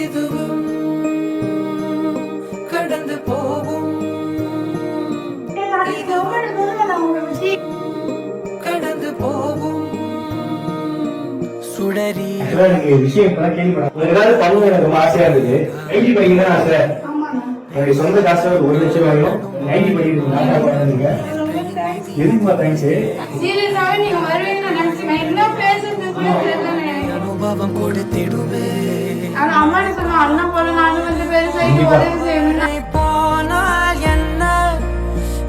எதுவும் கடந்து போகும் கடந்து போகும் சுடரி விஷயம் ஆசையா இருந்தது. 90 படிக்கணும் ஆசை. என்னுடைய சொந்த காசு 1 லட்சம் வாங்கிடும். 90 படிக்கிறீங்க. எதுக்குமா தேங்க்ஸ்? அனுபவம் கொடுத்திடுவே போனால் என்ன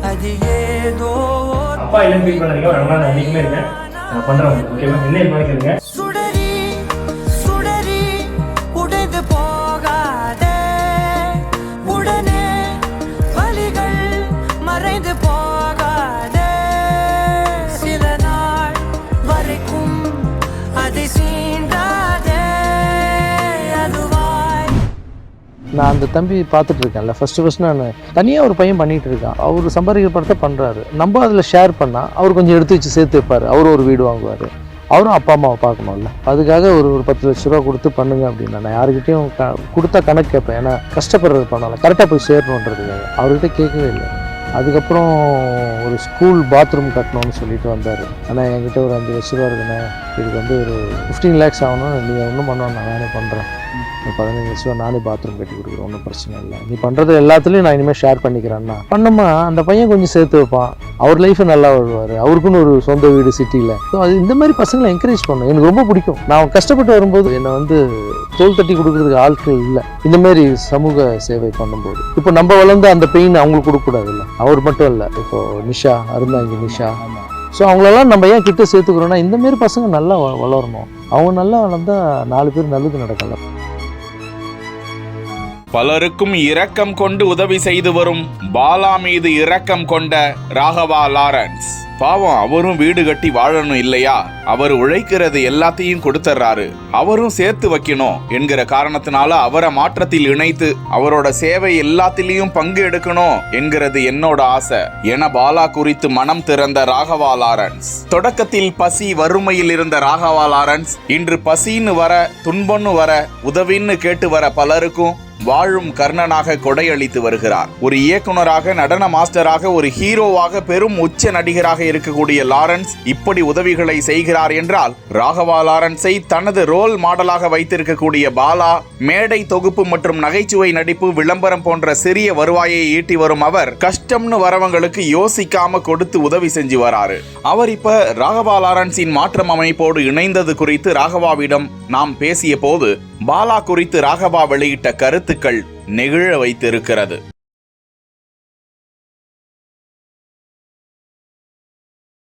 அது ஏதோ அப்பா இல்லைன்னு ஃபீல் பண்ணாதீங்க. ஒரு நான் என்னைக்குமே இருக்கேன். நான் பண்றேன். ஓகேவா? என்ன நினைக்கிறீங்க? சுடரி சுடரி உடைந்து போகாதே உடனே வலிகள் மறைந்து போகாதே சில நாள் வரைக்கும் அதை சீண்டாதே அதுவாய். நான் அந்த தம்பி பார்த்துட்டு இருக்கேன்ல, ஃபர்ஸ்ட் நான் தனியாக ஒரு பையன் பண்ணிட்டு இருக்கான். அவர் சம்பாதிக்கிற படத்தை பண்ணுறாரு. நம்ம அதில் ஷேர் பண்ணால் அவர் கொஞ்சம் எடுத்து வச்சு சேர்த்து வைப்பார். அவரும் ஒரு வீடு வாங்குவார். அவரும் அப்பா அம்மாவை பார்க்கணும்ல, அதுக்காக ஒரு 10 லட்ச ரூபா கொடுத்து பண்ணுங்க அப்படின்னு நான் யாருக்கிட்டையும் கொடுத்தா கணக்கு கேட்பேன். ஏன்னா கஷ்டப்படுறது பண்ணல, கரெக்டாக போய் சேரணுன்றதுக்காக. அவர்கிட்ட கேட்கவே இல்லை. அதுக்கப்புறம் ஒரு ஸ்கூல் பாத்ரூம் கட்டணும்னு சொல்லிட்டு வந்தார். ஆனால் என்கிட்ட ஒரு 5 லட்ச ரூபா இருக்குண்ணே, இதுக்கு வந்து ஒரு 15 lakhs ஆகணும், நீங்கள் ஒன்றும் பண்ணணும், நான் நானே பண்ணுறேன். 15 லட்ச ரூபா நானே பாத்ரூம் கட்டி கொடுக்குறேன், ஒன்றும் பிரச்சனை இல்லை, நீ பண்ணுறது எல்லாத்துலேயும் நான் இனிமேல் ஷேர் பண்ணிக்கிறேன்னா பண்ணமா அந்த பையன் கொஞ்சம் சேர்த்து வைப்பான். அவர் லைஃபை நல்லா வாழ்வார். அவருக்குன்னு ஒரு சொந்த வீடு சிட்டியில். ஸோ அது இந்த மாதிரி பசங்களை என்கரேஜ் பண்ணும். எனக்கு ரொம்ப பிடிக்கும். நான் கஷ்டப்பட்டு வரும்போது என்னை வந்து தோல் தட்டி கொடுக்குறதுக்கு ஆட்கள் இல்லை. இந்தமாரி சமூக சேவை பண்ணும்போது இப்போ நம்ம வளர்ந்து அந்த பெயின் அவங்களுக்கு கொடுக்கக்கூடாது இல்லை. அவர் மட்டும் இல்லை, இப்போ நிஷா அருந்தாங்கி நிஷா, ஸோ அவங்களெல்லாம் நம்ம ஏன் கிட்ட சேர்த்துக்கிறோன்னா இந்தமாரி பசங்க நல்லா வளரணும். அவங்க நல்லா வளர்ந்தா 4 பேர் நல்லது நடக்கல. பலருக்கும் இரக்கம் கொண்டு உதவி செய்து வரும் பாலா மீது இரக்கம் கொண்ட ராகவா லாரன்ஸ். பாவம், அவரும் வீடு கட்டி வாழணும் இல்லையா? அவர் உழைக்கிறது எல்லாத்தையும் கொடுத்துறாரு, அவரும் சேர்த்து வைக்கணும் என்கிற காரணத்தினால அவரை மாற்றத்தில் இணைத்து அவரோட சேவை எல்லாத்திலையும் பங்கு எடுக்கணும் என்கிறது என்னோட ஆசை என பாலா குறித்து மனம் திறந்த ராகவா லாரன்ஸ். தொடக்கத்தில் பசி வறுமையில் இருந்த ராகவா லாரன்ஸ் இன்று பசின்னு வர, துன்பம்னு வர, உதவின்னு கேட்டு வர பலருக்கும் வாழும் கர்ணனாக கொடையளித்து வருகிறார். ஒரு இயக்குனராக, நடன மாஸ்டராக, ஒரு ஹீரோவாக, பெரும் உச்ச நடிகராக இருக்கக்கூடிய லாரன்ஸ் இப்படி உதவிகளை செய்கிறார் என்றால் ராகவா லாரன்ஸை தனது ரோல் மாடலாக வைத்திருக்கக்கூடிய பாலா மேடை தொகுப்பு மற்றும் நகைச்சுவை நடிப்பு, விளம்பரம் போன்ற சிறிய வருவாயை ஈட்டி வரும் அவர் கஷ்டம்னு வரவங்களுக்கு யோசிக்காம கொடுத்து உதவி செஞ்சு வராரு. அவர் இப்ப ராகவா லாரன்ஸின் மாற்றம் அமைப்போடு இணைந்தது குறித்து ராகவாவிடம் நாம் பேசிய போது பாலா குறித்து ராகவா வெளியிட்ட கருத்துக்கள் நெகிழ வைத்திருக்கிறது.